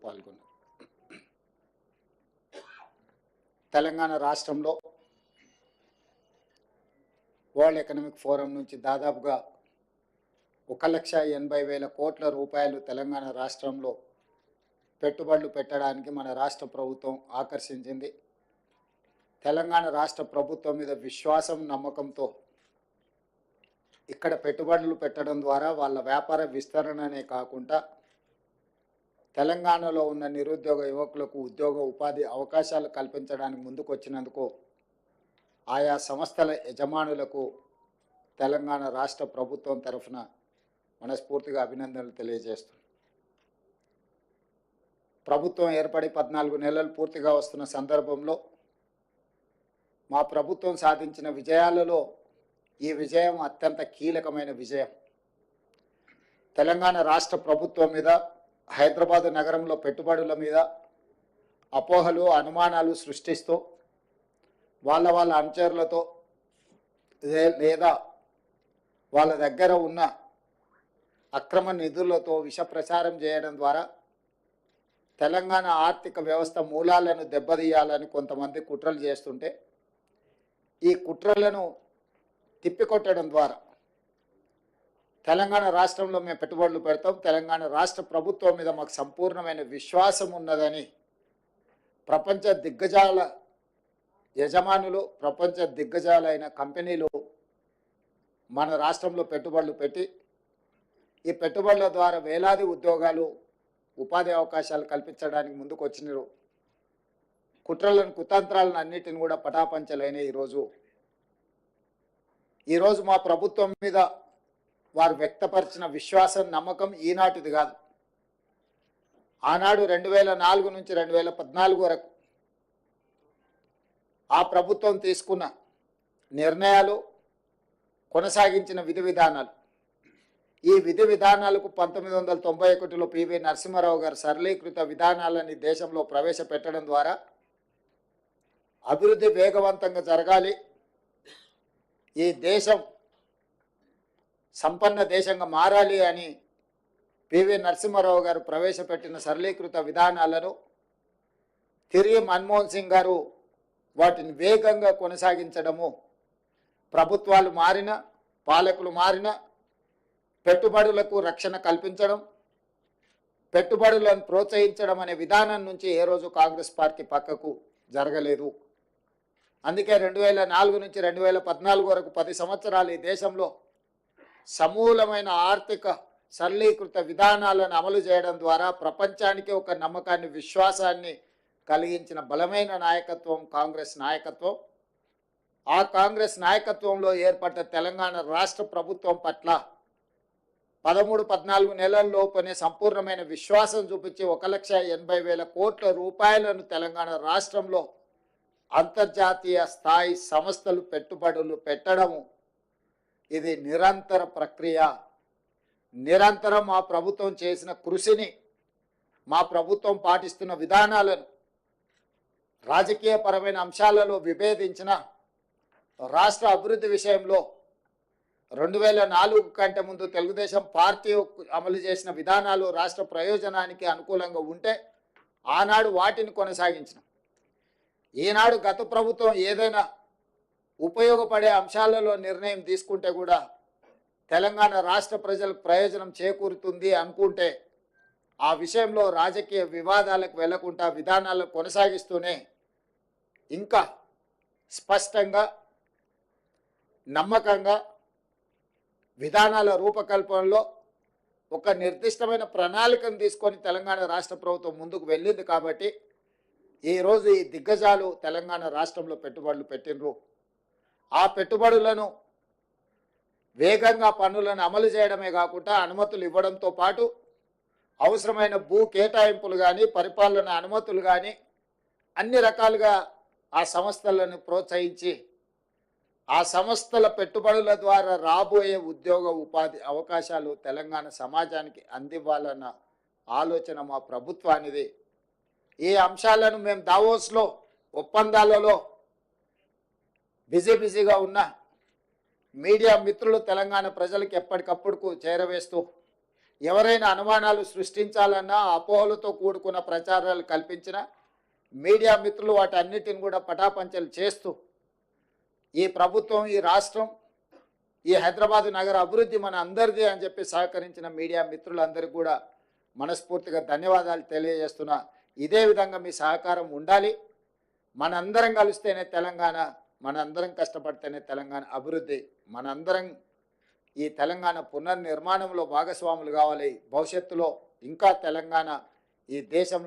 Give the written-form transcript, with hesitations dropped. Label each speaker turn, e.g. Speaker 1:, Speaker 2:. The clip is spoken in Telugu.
Speaker 1: పాల్గొన్నారు. తెలంగాణ రాష్ట్రంలో వరల్డ్ ఎకనామిక్ ఫోరం నుంచి దాదాపుగా 1,80,000 కోట్ల రూపాయలు తెలంగాణ రాష్ట్రంలో పెట్టుబడులు పెట్టడానికి మన రాష్ట్ర ప్రభుత్వం ఆకర్షించింది. తెలంగాణ రాష్ట్ర ప్రభుత్వం మీద విశ్వాసం, నమ్మకంతో ఇక్కడ పెట్టుబడులు పెట్టడం ద్వారా వాళ్ళ వ్యాపార విస్తరణనే కాకుండా తెలంగాణలో ఉన్న నిరుద్యోగ యువకులకు ఉద్యోగ ఉపాధి అవకాశాలు కల్పించడానికి ముందుకు వచ్చినందుకు ఆయా సంస్థల యజమానులకు తెలంగాణ రాష్ట్ర ప్రభుత్వం తరఫున మనస్ఫూర్తిగా అభినందనలు తెలియజేస్తున్నాను. ప్రభుత్వం ఏర్పడి 14 నెలలు పూర్తిగా వస్తున్న సందర్భంలో మా ప్రభుత్వం సాధించిన విజయాలలో ఈ విజయం అత్యంత కీలకమైన విజయం. తెలంగాణ రాష్ట్ర ప్రభుత్వం మీద, హైదరాబాద్ నగరంలో పెట్టుబడుల మీద అపోహలు, అనుమానాలు సృష్టిస్తూ వాళ్ళ అనుచరులతో లేదా వాళ్ళ దగ్గర ఉన్న అక్రమ నిధులతో విష ప్రచారం చేయడం ద్వారా తెలంగాణ ఆర్థిక వ్యవస్థ మూలాలను దెబ్బతీయాలని కొంతమంది కుట్రలు చేస్తుంటే ఈ కుట్రలను తిప్పికొట్టడం ద్వారా తెలంగాణ రాష్ట్రంలో మేము పెట్టుబడులు పెడతాం, తెలంగాణ రాష్ట్ర ప్రభుత్వం మీద మాకు సంపూర్ణమైన విశ్వాసం ఉన్నదని ప్రపంచ దిగ్గజాల యజమానులు, ప్రపంచ దిగ్గజాలైన కంపెనీలు మన రాష్ట్రంలో పెట్టుబడులు పెట్టి ఈ పెట్టుబడుల ద్వారా వేలాది ఉద్యోగాలు, ఉపాధి అవకాశాలు కల్పించడానికి ముందుకు వచ్చినారు. కుట్రలను, కుతంత్రాలను అన్నిటిని కూడా పటాపంచలైన ఈరోజు మా ప్రభుత్వం మీద వారు వ్యక్తపరిచిన విశ్వాసం, నమ్మకం ఈనాటిది కాదు. ఆనాడు 2004 నుంచి 2014 వరకు ఆ ప్రభుత్వం తీసుకున్న నిర్ణయాలు, కొనసాగించిన విధి విధానాలు, ఈ విధి విధానాలకు 1991లో పివి నరసింహారావు గారు సరళీకృత విధానాలని దేశంలో ప్రవేశపెట్టడం ద్వారా అభివృద్ధి వేగవంతంగా జరగాలి, ఈ దేశం సంపన్న దేశంగా మారాలి అని పివి నరసింహారావు గారు ప్రవేశపెట్టిన సరళీకృత విధానాలను తిరిగి మన్మోహన్ సింగ్ గారు వాటిని వేగంగా కొనసాగించడము, ప్రభుత్వాలు మారిన, పాలకులు మారిన, పెట్టుబడులకు రక్షణ కల్పించడం, పెట్టుబడులను ప్రోత్సహించడం అనే విధానం నుంచి ఏ రోజు కాంగ్రెస్ పార్టీ పక్కకు జరగలేదు. అందుకే 2004 నుంచి 2014 వరకు 10 సంవత్సరాలు ఈ దేశంలో సమూలమైన ఆర్థిక సరళీకృత విధానాలను అమలు చేయడం ద్వారా ప్రపంచానికి ఒక నమ్మకాన్ని, విశ్వాసాన్ని కలిగించిన బలమైన నాయకత్వం కాంగ్రెస్ నాయకత్వం. ఆ కాంగ్రెస్ నాయకత్వంలో ఏర్పడ్డ తెలంగాణ రాష్ట్ర ప్రభుత్వం పట్ల 13-14 నెలల్లోపనే సంపూర్ణమైన విశ్వాసం చూపించి 1,80,000 కోట్ల రూపాయలను తెలంగాణ రాష్ట్రంలో అంతర్జాతీయ స్థాయి సంస్థలు పెట్టుబడులు పెట్టడము ఇది నిరంతర ప్రక్రియ. నిరంతరం మా ప్రభుత్వం చేసిన కృషిని, మా ప్రభుత్వం పాటిస్తున్న విధానాలను, రాజకీయపరమైన అంశాలలో విభేదించిన రాష్ట్ర అభివృద్ధి విషయంలో 2004 కంటే ముందు తెలుగుదేశం పార్టీ అమలు చేసిన విధానాలు రాష్ట్ర ప్రయోజనానికి అనుకూలంగా ఉంటే ఆనాడు వాటిని కొనసాగించిన, ఈనాడు గత ప్రభుత్వం ఏదైనా ఉపయోగపడే అంశాలలో నిర్ణయం తీసుకుంటే కూడా తెలంగాణ రాష్ట్ర ప్రజలకు ప్రయోజనం చేకూరుతుంది అనుకుంటే ఆ విషయంలో రాజకీయ వివాదాలకు వెళ్లకుండా విధానాలను కొనసాగిస్తూనే ఇంకా స్పష్టంగా, నమ్మకంగా విధానాల రూపకల్పనలో ఒక నిర్దిష్టమైన ప్రణాళికను తీసుకొని తెలంగాణ రాష్ట్ర ప్రభుత్వం ముందుకు వెళ్ళింది. కాబట్టి ఈరోజు ఈ దిగ్గజాలు తెలంగాణ రాష్ట్రంలో పెట్టుబడులు పెట్టినరు. ఆ పెట్టుబడులను వేగంగా పన్నులను అమలు చేయడమే కాకుండా అనుమతులు ఇవ్వడంతో పాటు అవసరమైన భూ కేటాయింపులు కానీ, పరిపాలన అనుమతులు కానీ అన్ని రకాలుగా ఆ సంస్థలను ప్రోత్సహించి ఆ సంస్థల పెట్టుబడుల ద్వారా రాబోయే ఉద్యోగ ఉపాధి అవకాశాలు తెలంగాణ సమాజానికి అందివ్వాలన్న ఆలోచన మా ప్రభుత్వానిది. ఈ అంశాలను మేము దావోస్లో ఒప్పందాలలో బిజీగా ఉన్న మీడియా మిత్రులు తెలంగాణ ప్రజలకు ఎప్పటికప్పుడు చేరవేస్తూ ఎవరైనా అనుమానాలు సృష్టించాలన్నా అపోహలతో కూడుకున్న ప్రచారాలు కల్పించిన మీడియా మిత్రులు వాటి అన్నిటిని కూడా పటాపంచలు చేస్తూ ఈ ప్రభుత్వం, ఈ రాష్ట్రం, ఈ హైదరాబాద్ నగర అభివృద్ధి మన అందరిది అని చెప్పి సహకరించిన మీడియా మిత్రులందరికీ కూడా మనస్ఫూర్తిగా ధన్యవాదాలు తెలియజేస్తున్నా. ఇదే విధంగా మీ సహకారం ఉండాలి. మనందరం కలిస్తేనే తెలంగాణ, మనందరం కష్టపడితేనే తెలంగాణ అభివృద్ధి. మనందరం ఈ తెలంగాణ పునర్నిర్మాణంలో భాగస్వాములు కావాలి. భవిష్యత్తులో ఇంకా తెలంగాణ ఈ దేశంలో